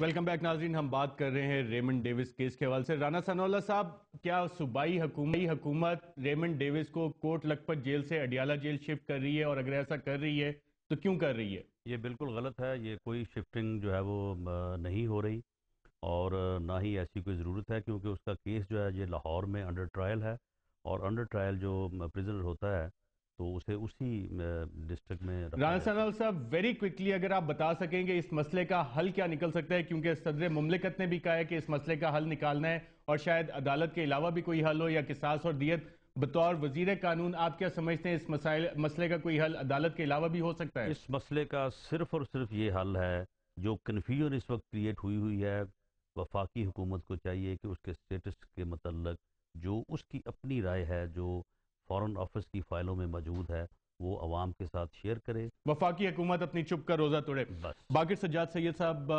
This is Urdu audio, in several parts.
ویلکم بیک ناظرین. ہم بات کر رہے ہیں ریمنڈ ڈیوس کیس کے حوالے سے. رانا ثناء اللہ صاحب، کیا صوبائی حکومت ریمنڈ ڈیوس کو کوٹ لکھپت جیل سے اڈیالہ جیل شفٹ کر رہی ہے؟ اور اگر ایسا کر رہی ہے تو کیوں کر رہی ہے؟ یہ بالکل غلط ہے. یہ کوئی شفٹنگ جو ہے وہ نہیں ہو رہی، اور نہ ہی ایسی کوئی ضرورت ہے، کیونکہ اس کا کیس جو ہے یہ لاہور میں انڈر ٹرائل ہے، اور انڈر ٹرائل جو پریزنر ہوتا ہے تو اسے اسی ڈسٹرکٹ میں رکھا رانا جاتا ہے. ثناء اللہ صاحب، ویری کوئکلی اگر آپ بتا سکیں کہ اس مسئلے کا حل کیا نکل سکتا ہے، کیونکہ صدر مملکت نے بھی کہا ہے کہ اس مسئلے کا حل نکالنا ہے، اور شاید عدالت کے علاوہ بھی کوئی حل ہو، یا قصاص اور دیت. بطور وزیر قانون آپ کیا سمجھتے ہیں، اس مسئلے کا کوئی حل عدالت کے علاوہ بھی ہو سکتا ہے؟ اس مسئلے کا صرف اور صرف یہ حل ہے. جو کنفیوژن اس وقت کریٹ ہوئی ہے، وفاقی حکومت کو چاہیے کہ اس کے سٹیٹس کے متعلق جو اس کی اپنی رائے ہے، جو فارن آفس کی فائلوں میں موجود ہے، وہ عوام کے ساتھ شیئر کرے. وفاقی حکومت اپنی چپ کا روزہ توڑے. بس. باقر سجاد سید صاحب،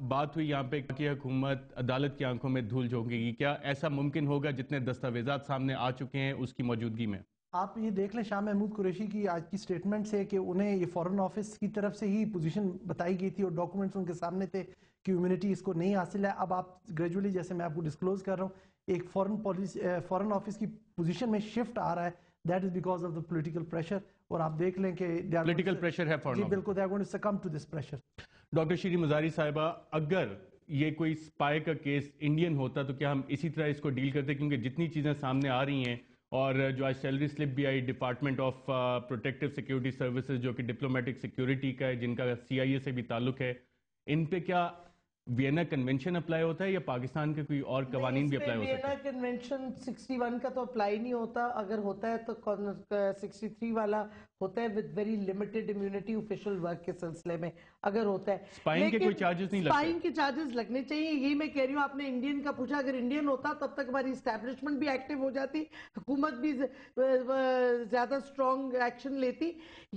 بات ہوئی یہاں پہ کہ حکومت عدالت کی آنکھوں میں دھول جھونکے گی. کیا ایسا ممکن ہوگا جتنے دستاویزات سامنے آ چکے ہیں اس کی موجودگی میں؟ آپ یہ دیکھ لیں شاہ محمود قریشی کی آج کی سٹیٹمنٹ سے کہ انہیں یہ فورن آفس کی طرف سے ہی پوزیشن بتائی گئی تھی، اور ڈاکومنٹس ان کے سامنے تھے کہ امیونٹی اس کو نہیں حاصل ہے. اب آپ گریجولی، جیسے میں آپ کو ڈسکلوز کر رہا ہوں، ایک فورن آفس کی پوزیشن میں شفٹ آ رہا ہے. That is because of the political pressure. اور آپ دیکھ لیں کہ پولیٹیکل پریشر ہے فورن جی آفس. بالکل، they are going to succumb to this pressure. Doctor Shireen Mazari صاحبہ، اگر یہ کوئی سپائی کا کیس انڈین ہوتا تو کیا ہم اسی طرح اس کو ڈیل کرتے؟ کیونکہ جتنی چیزیں سامنے آ رہی ہیں، اور جو آج سیلری سلپ بھی آئی department of protective security services, جو کہ ڈپلومیٹک سیکیورٹی کا ہے، جن کا CIA سے بھی تعلق ہے، ان پہ کیا وینا کنونشن اپلائی ہوتا ہے، یا پاکستان کے کوئی اور قوانین بھی اپلائی ہو سکتے ہیں؟ وینا کنونشن 61 کا تو اپلائی نہیں ہوتا. اگر ہوتا ہے تو 63 والا ہوتا ہے with very limited immunity official work کے سلسلے میں اگر ہوتا ہے. سپائنگ کے کوئی چارجز نہیں لگتے؟ سپائنگ کے چارجز لگنے چاہیے. یہی میں کہہ رہی ہوں، آپ نے انڈین کا پوچھا. اگر انڈین ہوتا تب تک ہماری اسٹیبلشمنٹ بھی ایکٹیو ہو جاتی، حکومت بھی زیادہ اسٹرانگ ایکشن لیتی.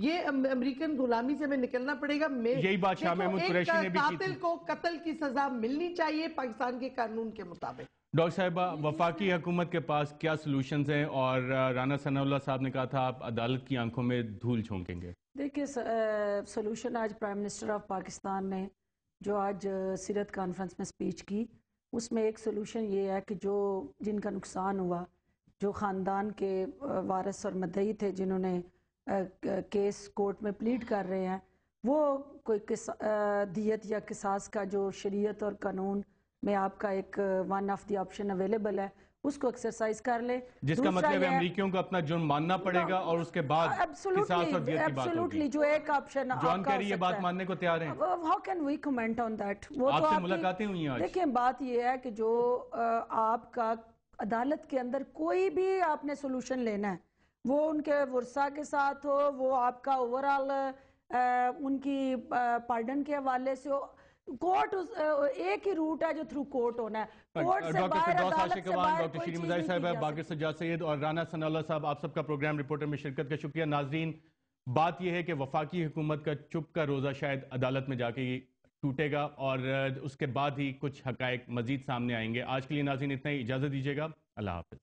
یہ امریکن غلامی سے ہمیں نکلنا پڑے گا. یہی بات شاہ محمود قریشی نے بھی کی تھی. قاتل کو قتل کی سزا ملنی چاہیے پاکستان کے قانون کے مطابق. ڈاکٹر صاحبہ، وفاقی حکومت کے پاس کیا سلوشنز ہیں؟ اور رانا ثناء اللہ صاحب نے کہا تھا آپ عدالت کی آنکھوں میں دھول جھونکیں گے. دیکھیں، سلوشن آج پرائم منسٹر آف پاکستان نے جو آج سیرت کانفرنس میں سپیچ کی، اس میں ایک سلوشن یہ ہے کہ جن کا نقصان ہوا، جو خاندان کے وارث اور مدعی تھے، جنہوں نے کیس کورٹ میں پلیڈ کر رہے ہیں، وہ کوئی دیت یا قصاص کا جو شریعت اور قانون میں آپ کا ایک one of the option available ہے، اس کو ایکسرسائز کر لیں. جس کا مطلب ہے امریکیوں کو اپنا جرم ماننا پڑے گا، اور اس کے بعد قصاص اور دیت کی بات ہوگی. جو ایک آپشن جان کیری یہ بات ماننے کو تیار ہیں؟ How can we comment on that? آپ سے ملاقاتیں ہوئی ہیں آج؟ دیکھیں، بات یہ ہے کہ جو آپ کا عدالت کے اندر کوئی بھی آپ نے سولوشن لینا ہے، وہ ان کے ورثہ کے ساتھ ہو، وہ آپ کا اوورآل ان کی پارڈن کے حوالے سے ہو، کورٹ ایک ہی روٹ ہے جو تھرو کورٹ ہونا ہے. کورٹ سے باہر، عدالت سے باہر ڈاکٹر شیریں مزاری صاحبہ، باقر سجاد سید اور رانا ثناء اللہ صاحب، آپ سب کا پروگرام رپورٹر میں شرکت کا شکریہ. ناظرین، بات یہ ہے کہ وفاقی حکومت کا چپ کا روزہ شاید عدالت میں جا کے ٹوٹے گا، اور اس کے بعد ہی کچھ حقائق مزید سامنے آئیں گے. آج کے لیے ناظرین اتنا ہی. اجازت دیجیے گا. اللہ حافظ.